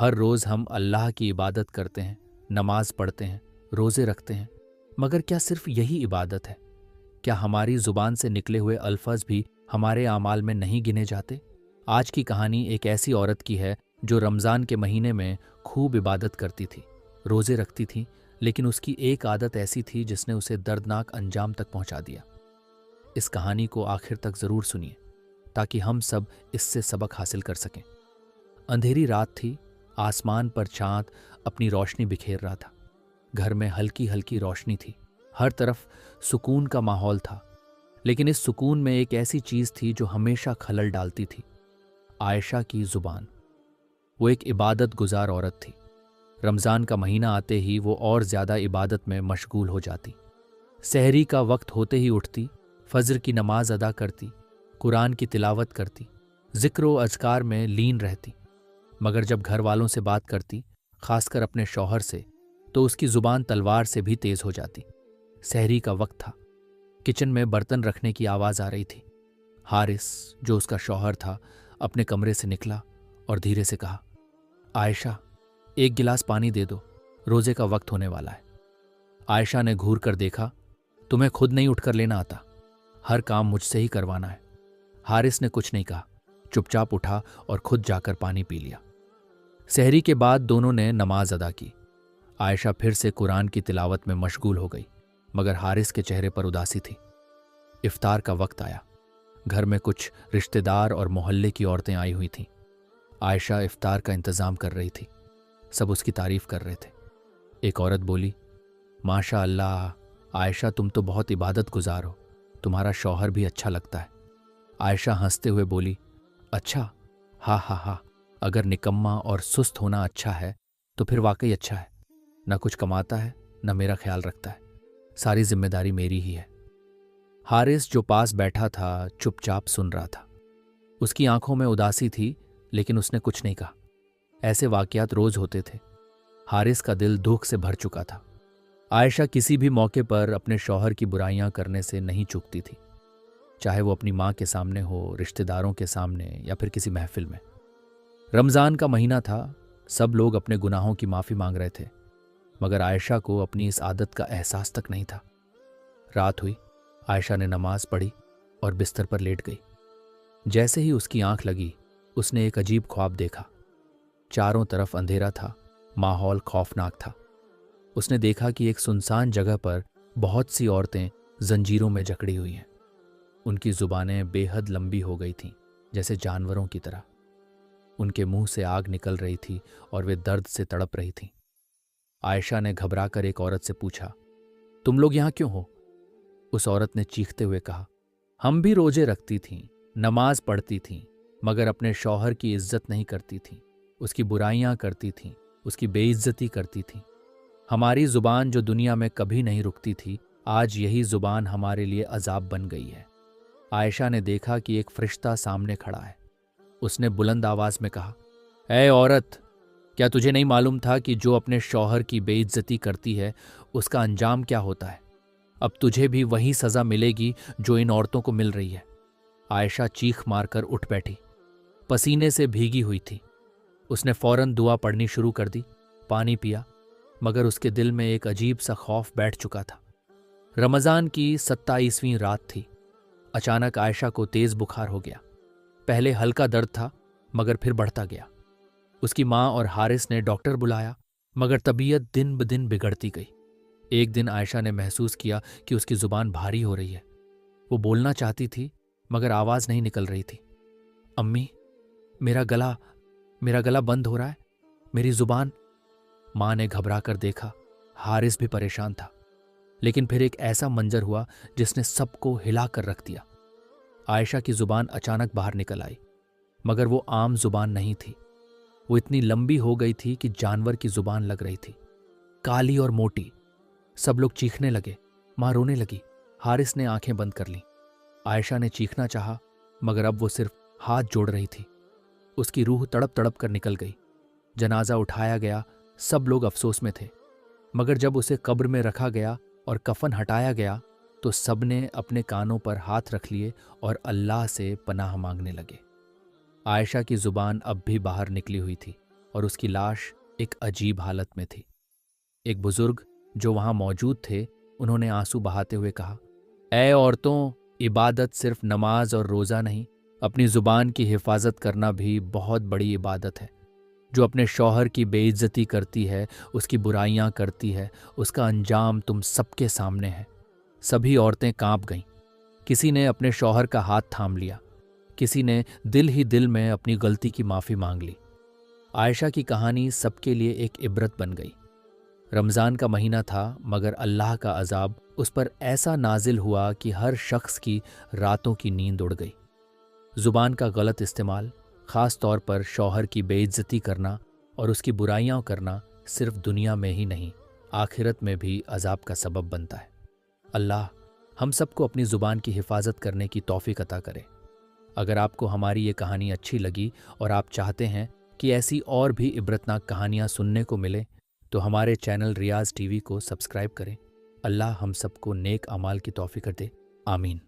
हर रोज़ हम अल्लाह की इबादत करते हैं, नमाज पढ़ते हैं, रोज़े रखते हैं, मगर क्या सिर्फ यही इबादत है? क्या हमारी ज़ुबान से निकले हुए अल्फाज भी हमारे आमाल में नहीं गिने जाते? आज की कहानी एक ऐसी औरत की है जो रमज़ान के महीने में खूब इबादत करती थी, रोज़े रखती थी, लेकिन उसकी एक आदत ऐसी थी जिसने उसे दर्दनाक अंजाम तक पहुंचा दिया। इस कहानी को आखिर तक ज़रूर सुनिए ताकि हम सब इससे सबक हासिल कर सकें। अंधेरी रात थी, आसमान पर चाँद अपनी रोशनी बिखेर रहा था। घर में हल्की हल्की रोशनी थी, हर तरफ सुकून का माहौल था, लेकिन इस सुकून में एक ऐसी चीज़ थी जो हमेशा खलल डालती थी। आयशा की ज़ुबान। वो एक इबादत गुजार औरत थी। रमज़ान का महीना आते ही वो और ज़्यादा इबादत में मशगूल हो जाती। सहरी का वक्त होते ही उठती, फजर की नमाज अदा करती, कुरान की तिलावत करती, ज़िक्र व अज़कार में लीन रहती। मगर जब घर वालों से बात करती, खासकर अपने शौहर से, तो उसकी ज़ुबान तलवार से भी तेज़ हो जाती। सहरी का वक्त था, किचन में बर्तन रखने की आवाज़ आ रही थी। हारिस, जो उसका शौहर था, अपने कमरे से निकला और धीरे से कहा, आयशा, एक गिलास पानी दे दो, रोज़े का वक्त होने वाला है। आयशा ने घूर कर देखा, तुम्हें खुद नहीं उठकर लेना आता, हर काम मुझसे ही करवाना है। हारिस ने कुछ नहीं कहा, चुपचाप उठा और खुद जाकर पानी पी लिया। सहरी के बाद दोनों ने नमाज अदा की। आयशा फिर से कुरान की तिलावत में मशगूल हो गई, मगर हारिस के चेहरे पर उदासी थी। इफ्तार का वक्त आया। घर में कुछ रिश्तेदार और मोहल्ले की औरतें आई हुई थीं। आयशा इफ्तार का इंतज़ाम कर रही थी। सब उसकी तारीफ कर रहे थे। एक औरत बोली, माशा अल्लाह, आयशा तुम तो बहुत इबादत गुजार हो, तुम्हारा शौहर भी अच्छा लगता है। आयशा हंसते हुए बोली, अच्छा, हा हा हा, अगर निकम्मा और सुस्त होना अच्छा है तो फिर वाकई अच्छा है। न कुछ कमाता है, न मेरा ख्याल रखता है, सारी जिम्मेदारी मेरी ही है। हारिस, जो पास बैठा था, चुपचाप सुन रहा था। उसकी आंखों में उदासी थी, लेकिन उसने कुछ नहीं कहा। ऐसे वाकयात रोज होते थे। हारिस का दिल दुख से भर चुका था। आयशा किसी भी मौके पर अपने शौहर की बुराइयां करने से नहीं चूकती थी, चाहे वो अपनी माँ के सामने हो, रिश्तेदारों के सामने, या फिर किसी महफिल में। रमज़ान का महीना था, सब लोग अपने गुनाहों की माफ़ी मांग रहे थे, मगर आयशा को अपनी इस आदत का एहसास तक नहीं था। रात हुई, आयशा ने नमाज पढ़ी और बिस्तर पर लेट गई। जैसे ही उसकी आंख लगी, उसने एक अजीब ख्वाब देखा। चारों तरफ अंधेरा था, माहौल खौफनाक था। उसने देखा कि एक सुनसान जगह पर बहुत सी औरतें जंजीरों में जकड़ी हुई हैं। उनकी जुबानें बेहद लंबी हो गई थीं, जैसे जानवरों की तरह। उनके मुंह से आग निकल रही थी और वे दर्द से तड़प रही थीं। आयशा ने घबराकर एक औरत से पूछा, तुम लोग यहाँ क्यों हो? उस औरत ने चीखते हुए कहा, हम भी रोजे रखती थीं, नमाज पढ़ती थीं, मगर अपने शौहर की इज्जत नहीं करती थीं, उसकी बुराइयां करती थीं, उसकी बेइज्जती करती थीं। हमारी जुबान जो दुनिया में कभी नहीं रुकती थी, आज यही जुबान हमारे लिए अजाब बन गई है। आयशा ने देखा कि एक फरिश्ता सामने खड़ा है। उसने बुलंद आवाज में कहा, ऐ औरत, क्या तुझे नहीं मालूम था कि जो अपने शौहर की बेइज्जती करती है उसका अंजाम क्या होता है? अब तुझे भी वही सजा मिलेगी जो इन औरतों को मिल रही है। आयशा चीख मारकर उठ बैठी, पसीने से भीगी हुई थी। उसने फौरन दुआ पढ़नी शुरू कर दी, पानी पिया, मगर उसके दिल में एक अजीब सा खौफ बैठ चुका था। रमज़ान की 27वीं रात थी। अचानक आयशा को तेज बुखार हो गया। पहले हल्का दर्द था, मगर फिर बढ़ता गया। उसकी माँ और हारिस ने डॉक्टर बुलाया, मगर तबीयत दिन ब दिन बिगड़ती गई। एक दिन आयशा ने महसूस किया कि उसकी जुबान भारी हो रही है। वो बोलना चाहती थी, मगर आवाज नहीं निकल रही थी। अम्मी, मेरा गला बंद हो रहा है, मेरी जुबान। माँ ने घबरा कर देखा। हारिस भी परेशान था, लेकिन फिर एक ऐसा मंजर हुआ जिसने सबको हिला कर रख दिया। आयशा की जुबान अचानक बाहर निकल आई, मगर वो आम जुबान नहीं थी। वो इतनी लंबी हो गई थी कि जानवर की जुबान लग रही थी, काली और मोटी। सब लोग चीखने लगे, माँ रोने लगी। हारिस ने आंखें बंद कर लीं। आयशा ने चीखना चाहा, मगर अब वो सिर्फ हाथ जोड़ रही थी। उसकी रूह तड़प तड़प कर निकल गई। जनाजा उठाया गया, सब लोग अफसोस में थे, मगर जब उसे कब्र में रखा गया और कफन हटाया गया तो सबने अपने कानों पर हाथ रख लिए और अल्लाह से पनाह मांगने लगे। आयशा की जुबान अब भी बाहर निकली हुई थी और उसकी लाश एक अजीब हालत में थी। एक बुजुर्ग जो वहां मौजूद थे, उन्होंने आंसू बहाते हुए कहा, ऐ औरतों, इबादत सिर्फ नमाज और रोज़ा नहीं, अपनी ज़ुबान की हिफाजत करना भी बहुत बड़ी इबादत है। जो अपने शौहर की बेइज्जती करती है, उसकी बुराइयां करती है, उसका अंजाम तुम सबके सामने है। सभी औरतें कांप गईं। किसी ने अपने शौहर का हाथ थाम लिया, किसी ने दिल ही दिल में अपनी गलती की माफ़ी मांग ली। आयशा की कहानी सबके लिए एक इबरत बन गई। रमज़ान का महीना था, मगर अल्लाह का अजाब उस पर ऐसा नाजिल हुआ कि हर शख्स की रातों की नींद उड़ गई। ज़ुबान का गलत इस्तेमाल, ख़ास तौर पर शौहर की बेइज्जती करना और उसकी बुराइयां करना, सिर्फ दुनिया में ही नहीं, आखिरत में भी अजाब का सबब बनता है। अल्लाह हम सबको अपनी ज़ुबान की हिफाजत करने की तौफीक अता करे। अगर आपको हमारी ये कहानी अच्छी लगी और आप चाहते हैं कि ऐसी और भी इबरतनाक कहानियाँ सुनने को मिले, तो हमारे चैनल रियाज टीवी को सब्सक्राइब करें। अल्लाह हम सबको नेक अमाल की तौफीक दे। आमीन।